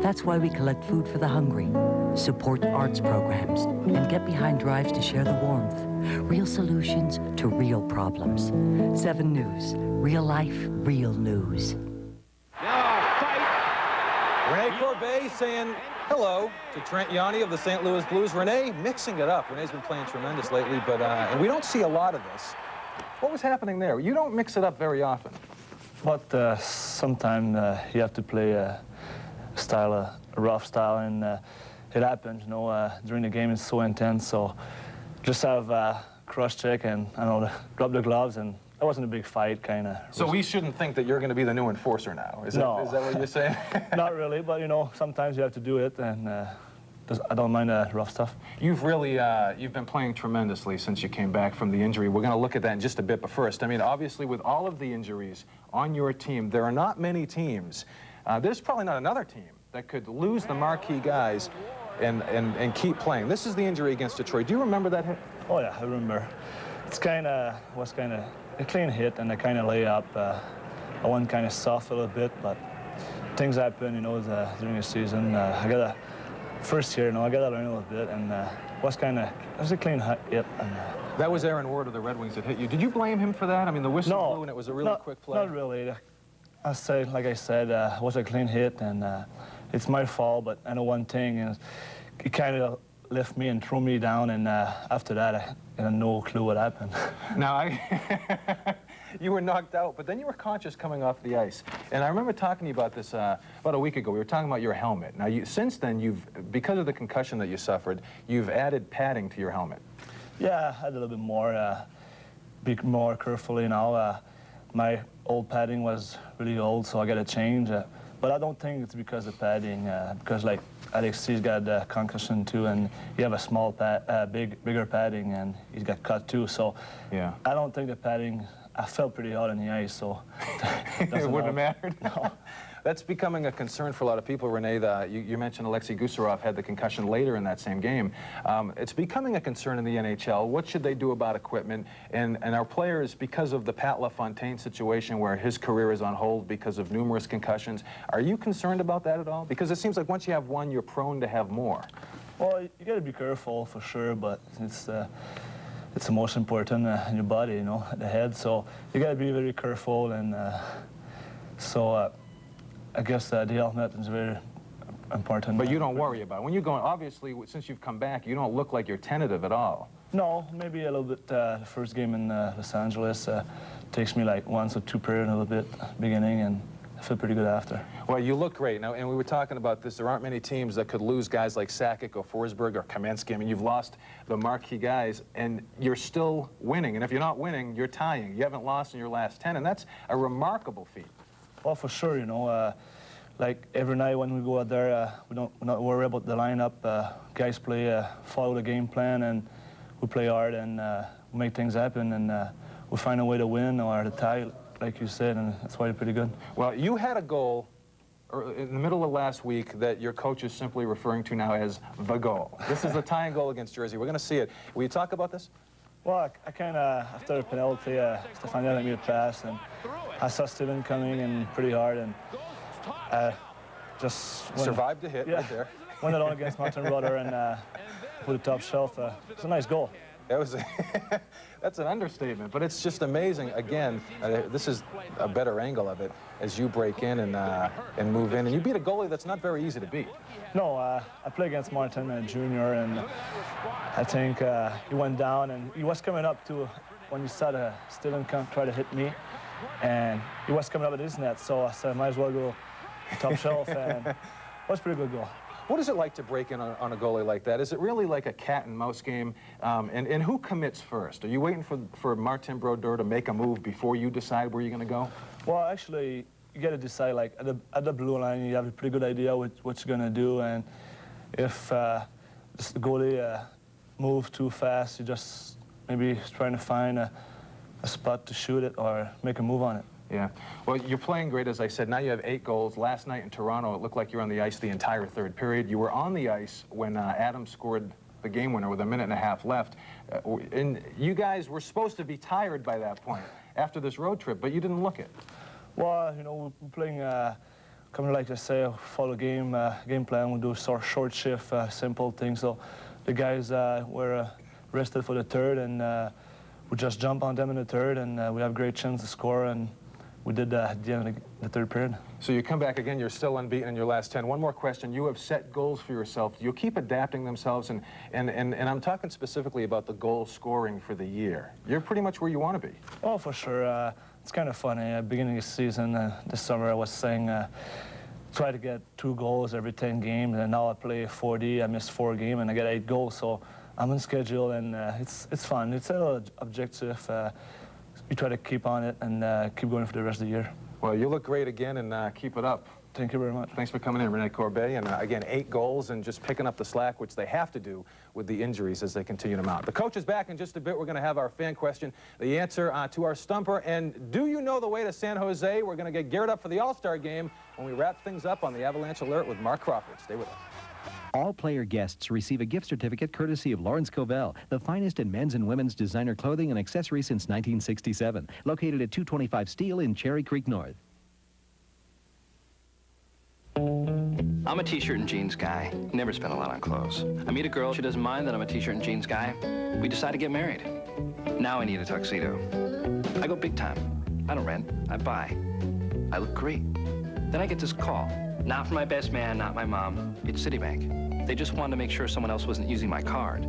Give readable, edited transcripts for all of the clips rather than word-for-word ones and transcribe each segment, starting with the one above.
That's why we collect food for the hungry, support arts programs, and get behind drives to share the warmth. Real solutions to real problems. 7 News. Real life, real news. Now, fight. Rene Corbet saying hello to Trent Yanni of the St. Louis Blues. Rene mixing it up. Rene's been playing tremendous lately, but and we don't see a lot of this. What was happening there? You don't mix it up very often. But sometimes you have to play a rough style, and it happens, you know, during the game it's so intense, so just have cross-check and, I don't know, drop the gloves, and that wasn't a big fight, kind of. So we shouldn't think that you're going to be the new enforcer now, is no. Is that what you're saying? Not really, but, you know, sometimes you have to do it, and I don't mind rough stuff. You've really, you've been playing tremendously since you came back from the injury. We're going to look at that in just a bit, but first, I mean, obviously with all of the injuries on your team, there are not many teams, there's probably not another team that could lose the marquee guys and keep playing. This is the injury against Detroit. Do you remember that hit? Oh yeah, I remember. It's was kind of a clean hit, and I kind of lay up. I went kind of soft a little bit, but things happen, you know, during the season. I got first year, you know, I got to learn a little bit, and it was a clean hit. And, that was Aaron Ward of the Red Wings that hit you. Did you blame him for that? I mean, the whistle blew and it was a really quick play. Not really. Like I said, it was a clean hit, and it's my fault, but I know one thing, and he kind of lift me and threw me down, and after that, I had no clue what happened. Now, you were knocked out, but then you were conscious coming off the ice. And I remember talking to you about this about a week ago. We were talking about your helmet. Now, since then, because of the concussion that you suffered, you've added padding to your helmet. Yeah, I had a little bit more, be more careful, you know. My old padding was really old, so I got to change. But I don't think it's because of padding, because like Alexis got a concussion too, and you have a small bigger padding, and he's got cut too. So yeah, I don't think the padding. I felt pretty hard on the ice, so it wouldn't have mattered. No. That's becoming a concern for a lot of people, Rene. You mentioned Alexei Gusarov had the concussion later in that same game. It's becoming a concern in the NHL. What should they do about equipment? And our players, because of the Pat LaFontaine situation where his career is on hold because of numerous concussions, are you concerned about that at all? Because it seems like once you have one, you're prone to have more. Well, you got to be careful for sure, but it's the most important in your body, you know, the head. So you got to be very careful, and I guess the helmet is very important. But you don't worry about it. When you're going, obviously, since you've come back, you don't look like you're tentative at all. No, maybe a little bit. The first game in Los Angeles takes me like once or two periods a little bit beginning, and I feel pretty good after. Well, you look great. Now, and we were talking about this. There aren't many teams that could lose guys like Sakic or Forsberg or Kamensky. I mean, you've lost the marquee guys, and you're still winning. And if you're not winning, you're tying. You haven't lost in your last 10, and that's a remarkable feat. Well, for sure, you know, like every night when we go out there, we're not worried about the lineup. Guys follow the game plan, and we play hard, and we make things happen, and we find a way to win or to tie, like you said, and that's why you're pretty good. Well, you had a goal in the middle of last week that your coach is simply referring to now as the goal. This is the tying goal against Jersey. We're going to see it. Will you talk about this? Well, I kind of, after the penalty, Stefania let me a pass, and I saw Steven coming and pretty hard, and just survived the hit right there. Went it on against Martin Rudder and with the top shelf. It's a nice goal. That was that's an understatement, but it's just amazing. Again, this is a better angle of it as you break in and move in, and you beat a goalie that's not very easy to beat. No, I played against Martin Jr., and I think he went down, and he was coming up to when you saw Steven try to hit me, and he was coming up at his net, so I said, might as well go top shelf, and it was a pretty good goal. What is it like to break in on a goalie like that? Is it really like a cat and mouse game? And who commits first? Are you waiting for Martin Brodeur to make a move before you decide where you're going to go? Well, actually, you got to decide, like, at the blue line, you have a pretty good idea what you're going to do. And if the goalie moves too fast, you just maybe trying to find a spot to shoot it or make a move on it. Yeah. Well, you're playing great, as I said. Now you have 8 goals. Last night in Toronto, it looked like you were on the ice the entire third period. You were on the ice when Adams scored the game winner with 1.5 minutes left. And you guys were supposed to be tired by that point after this road trip, but you didn't look it. Well, you know, we're playing a come like I say, follow game plan. We'll do short shift, simple things. So the guys were rested for the third, and we just jump on them in the third, and we have great chance to score, and we did that at the end of the third period. So you come back again, you're still unbeaten in your last 10. One more question. You have set goals for yourself. You keep adapting themselves, and I'm talking specifically about the goal scoring for the year. You're pretty much where you want to be. Oh, for sure. It's kind of funny. At the beginning of the season, this summer, I was saying try to get 2 goals every 10 games, and now I play 40. I missed 4 games, and I get 8 goals. So I'm on schedule, and it's fun. It's a little objective. You try to keep on it and keep going for the rest of the year. Well, you look great again, and keep it up. Thank you very much. Thanks for coming in, Rene Corbet. And again, 8 goals and just picking up the slack, which they have to do with the injuries as they continue to mount. The coach is back in just a bit. We're going to have our fan question, the answer to our stumper. And do you know the way to San Jose? We're going to get geared up for the All-Star game when we wrap things up on the Avalanche Alert with Marc Crawford. Stay with us. All player guests receive a gift certificate courtesy of Lawrence Covell, the finest in men's and women's designer clothing and accessories since 1967. Located at 225 Steel in Cherry Creek North. I'm a t-shirt and jeans guy. Never spend a lot on clothes. I meet a girl, she doesn't mind that I'm a t-shirt and jeans guy. We decide to get married. Now I need a tuxedo. I go big time. I don't rent, I buy. I look great. Then I get this call. Not from my best man, not my mom. It's Citibank. They just wanted to make sure someone else wasn't using my card.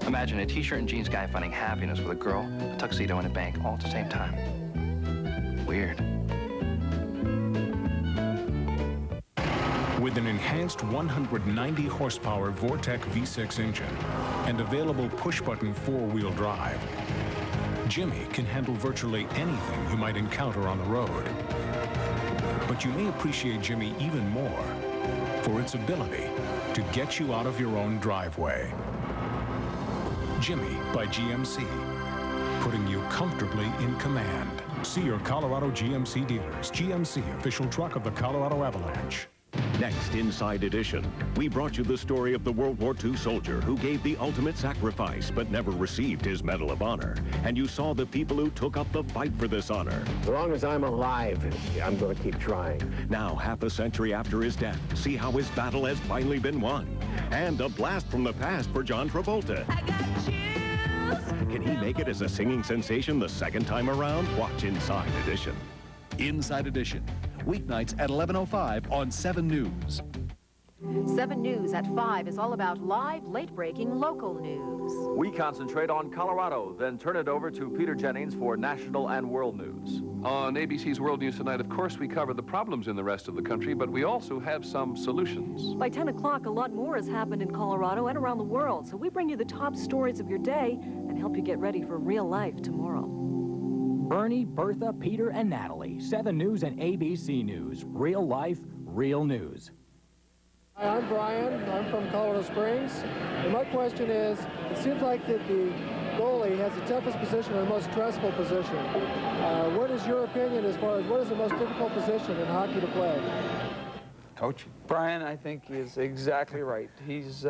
Imagine a t-shirt and jeans guy finding happiness with a girl, a tuxedo, and a bank all at the same time. Weird. With an enhanced 190 horsepower Vortec V6 engine and available push-button 4-wheel drive, Jimmy can handle virtually anything you might encounter on the road. But you may appreciate Jimmy even more for its ability to get you out of your own driveway. Jimmy by GMC, putting you comfortably in command. See your Colorado GMC dealers. GMC, official truck of the Colorado Avalanche. Next, Inside Edition, we brought you the story of the World War II soldier who gave the ultimate sacrifice but never received his Medal of Honor. And you saw the people who took up the fight for this honor. As long as I'm alive, I'm going to keep trying. Now, half a century after his death, see how his battle has finally been won. And a blast from the past for John Travolta. I got chills. Can he make it as a singing sensation the second time around? Watch Inside Edition. Inside Edition, weeknights at 11:05 on 7 News. 7 News at 5 is all about live, late-breaking local news. We concentrate on Colorado, then turn it over to Peter Jennings for national and world news. On ABC's World News Tonight, of course, we cover the problems in the rest of the country, but we also have some solutions. By 10 o'clock, a lot more has happened in Colorado and around the world, so we bring you the top stories of your day and help you get ready for real life tomorrow. Bernie, Bertha, Peter, and Natalie. 7 News and ABC News. Real life, real news. Hi, I'm Brian. I'm from Colorado Springs. And my question is, it seems like that the goalie has the toughest position and the most stressful position. What is your opinion as far as what is the most difficult position in hockey to play? Coach? Brian, I think, is exactly right. He's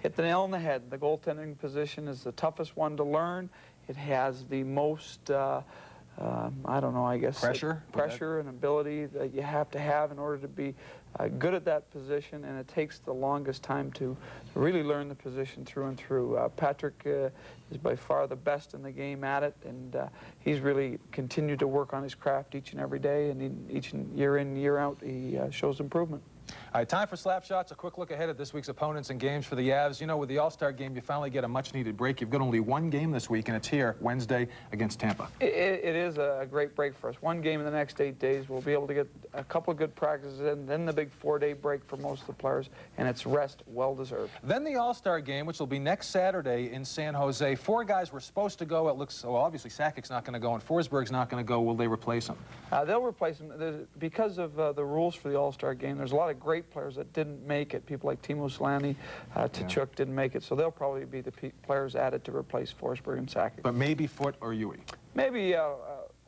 hit the nail on the head. The goaltending position is the toughest one to learn. It has the most, I don't know, I guess... Pressure and ability that you have to have in order to be good at that position, and it takes the longest time to really learn the position through and through. Patrick is by far the best in the game at it, and he's really continued to work on his craft each and every day, and each year in, year out, he shows improvement. All right, time for Slap Shots. A quick look ahead at this week's opponents and games for the Avs. You know, with the All-Star game, you finally get a much-needed break. You've got only one game this week, and it's here Wednesday against Tampa. It is a great break for us. One game in the next 8 days. We'll be able to get a couple of good practices in, then the big 4-day break for most of the players, and it's rest well-deserved. Then the All-Star game, which will be next Saturday in San Jose. 4 guys were supposed to go. It looks, well, obviously Sakic's not going to go, and Forsberg's not going to go. Will they replace him? They'll replace him. Because of the rules for the All-Star game, there's a lot of great players that didn't make it. People like Timo Solani, Tkachuk didn't make it, so they'll probably be the players added to replace Forsberg and Sakic. But maybe Foote or Yui? Maybe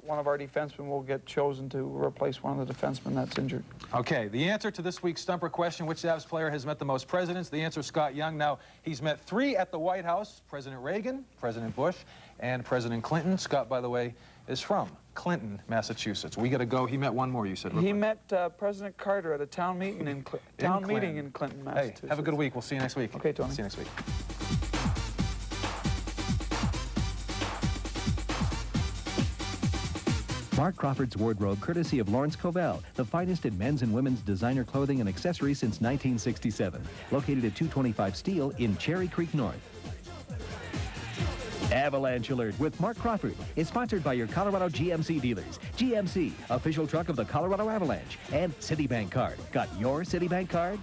one of our defensemen will get chosen to replace one of the defensemen that's injured. Okay, the answer to this week's Stumper question, which Avs player has met the most presidents? The answer is Scott Young. Now, he's met 3 at the White House, President Reagan, President Bush, and President Clinton. Scott, by the way, is from Clinton, Massachusetts. We got to go. He met one more, you said. He met President Carter at a town meeting in Clinton, Massachusetts. Hey, have a good week. We'll see you next week. Okay, Tony. See you next week. Marc Crawford's wardrobe, courtesy of Lawrence Covell, the finest in men's and women's designer clothing and accessories since 1967. Located at 225 Steel in Cherry Creek North. Avalanche Alert with Marc Crawford is sponsored by your Colorado GMC dealers. GMC, official truck of the Colorado Avalanche, and Citibank Card. Got your Citibank card?